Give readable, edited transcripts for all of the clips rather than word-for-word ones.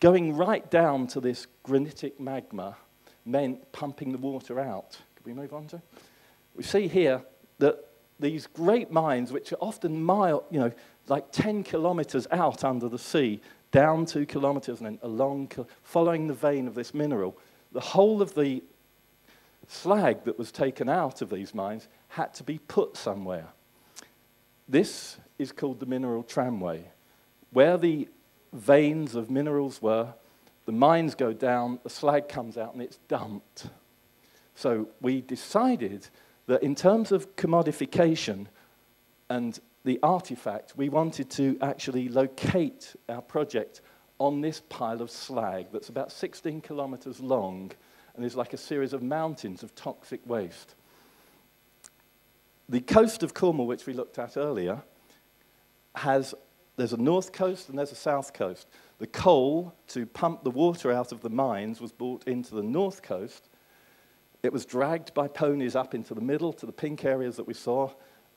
going right down to this granitic magma meant pumping the water out. Could we move on, Joe? We see here that these great mines, which are often like 10 kilometers out under the sea, down 2 kilometers and then along, following the vein of this mineral, the whole of the slag that was taken out of these mines had to be put somewhere. This is called the mineral tramway. Where the veins of minerals were, the mines go down, the slag comes out, and it's dumped. So we decided that in terms of commodification and the artifact, we wanted to actually locate our project on this pile of slag that's about 16 kilometers long and is like a series of mountains of toxic waste. The coast of Cornwall, which we looked at earlier, there's a north coast and there's a south coast. The coal to pump the water out of the mines was brought into the north coast. It was dragged by ponies up into the middle to the pink areas that we saw,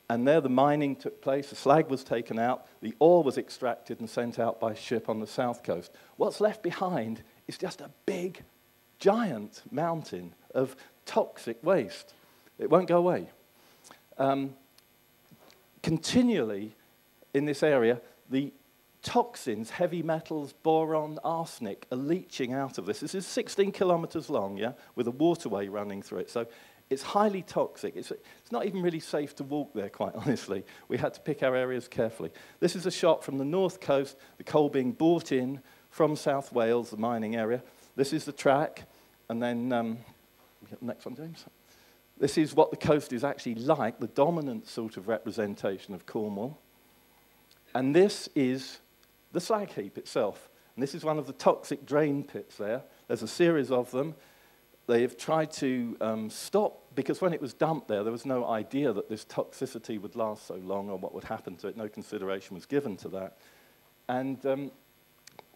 and there the mining took place, the slag was taken out, the ore was extracted and sent out by ship on the south coast. What's left behind is just a big, giant mountain of toxic waste. It won't go away. Continually in this area, the toxins, heavy metals, boron, arsenic are leaching out of this. This is 16 kilometers long, yeah, with a waterway running through it. So it's highly toxic. It's not even really safe to walk there, quite honestly. We had to pick our areas carefully. This is a shot from the north coast, the coal being brought in from South Wales, the mining area. This is the track, and then, get the next one, James. This is what the coast is actually like, the dominant sort of representation of Cornwall. And this is the slag heap itself. And this is one of the toxic drain pits there. There's a series of them. They have tried to stop, because when it was dumped there was no idea that this toxicity would last so long or what would happen to it. No consideration was given to that. And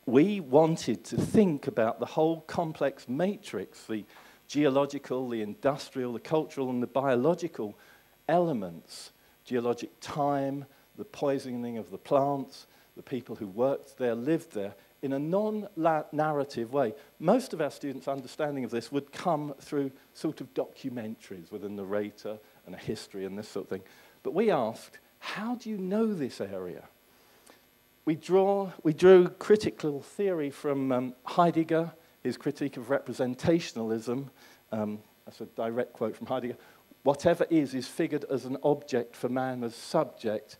we wanted to think about the whole complex matrix, the geological, the industrial, the cultural, and the biological elements, geologic time, the poisoning of the plants, the people who worked there, lived there, in a non-narrative way. Most of our students' understanding of this would come through sort of documentaries with a narrator and a history and this sort of thing. But we asked, how do you know this area? We drew critical theory from Heidegger, his critique of representationalism. That's a direct quote from Heidegger. Whatever is figured as an object for man as subject.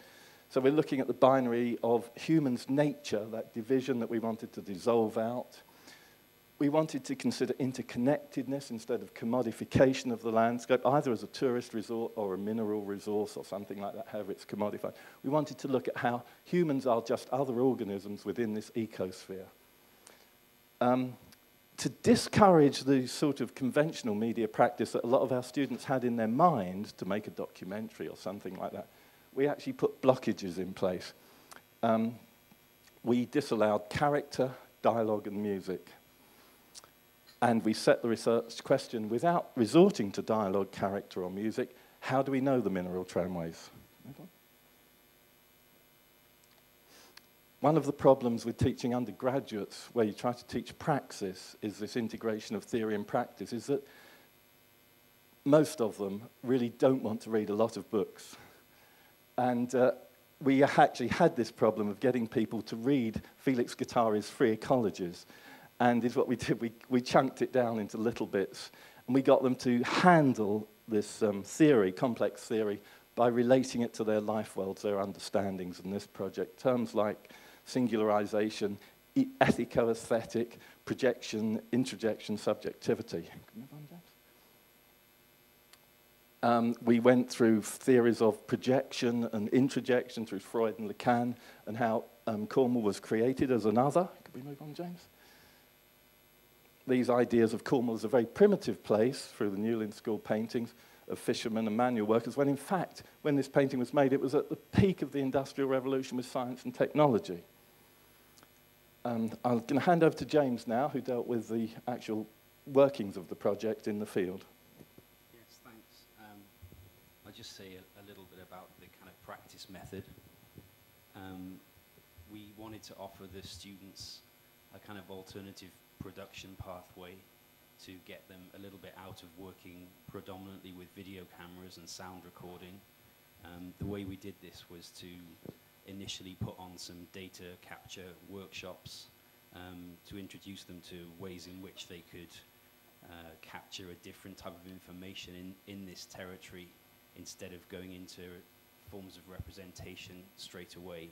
So we're looking at the binary of human's nature, that division that we wanted to dissolve out. We wanted to consider interconnectedness instead of commodification of the landscape, either as a tourist resort or a mineral resource or something like that, however it's commodified. We wanted to look at how humans are just other organisms within this ecosphere. To discourage the sort of conventional media practice that a lot of our students had in their mind to make a documentary or something like that, we actually put blockages in place. We disallowed character, dialogue, and music. And we set the research question, without resorting to dialogue, character, or music, how do we know the mineral tramways? One of the problems with teaching undergraduates, where you try to teach praxis, is this integration of theory and practice, is that most of them really don't want to read a lot of books. And we actually had this problem of getting people to read Felix Guattari's Free Ecologies. And is what we did, we chunked it down into little bits, and we got them to handle this theory, complex theory, by relating it to their life worlds, their understandings in this project. Terms like singularization, ethico-aesthetic, projection, introjection, subjectivity. We went through theories of projection and introjection through Freud and Lacan, and how Cornwall was created as an other. Could we move on, James? These ideas of Cornwall as a very primitive place through the Newlyn School paintings of fishermen and manual workers, when in fact, when this painting was made, it was at the peak of the Industrial Revolution with science and technology. I'm going to hand over to James now, who dealt with the actual workings of the project in the field. Yes, thanks. I'll just say a little bit about the kind of practice method. We wanted to offer the students a kind of alternative production pathway to get them a little bit out of working predominantly with video cameras and sound recording. The way we did this was to initially put on some data capture workshops to introduce them to ways in which they could capture a different type of information in this territory instead of going into forms of representation straight away.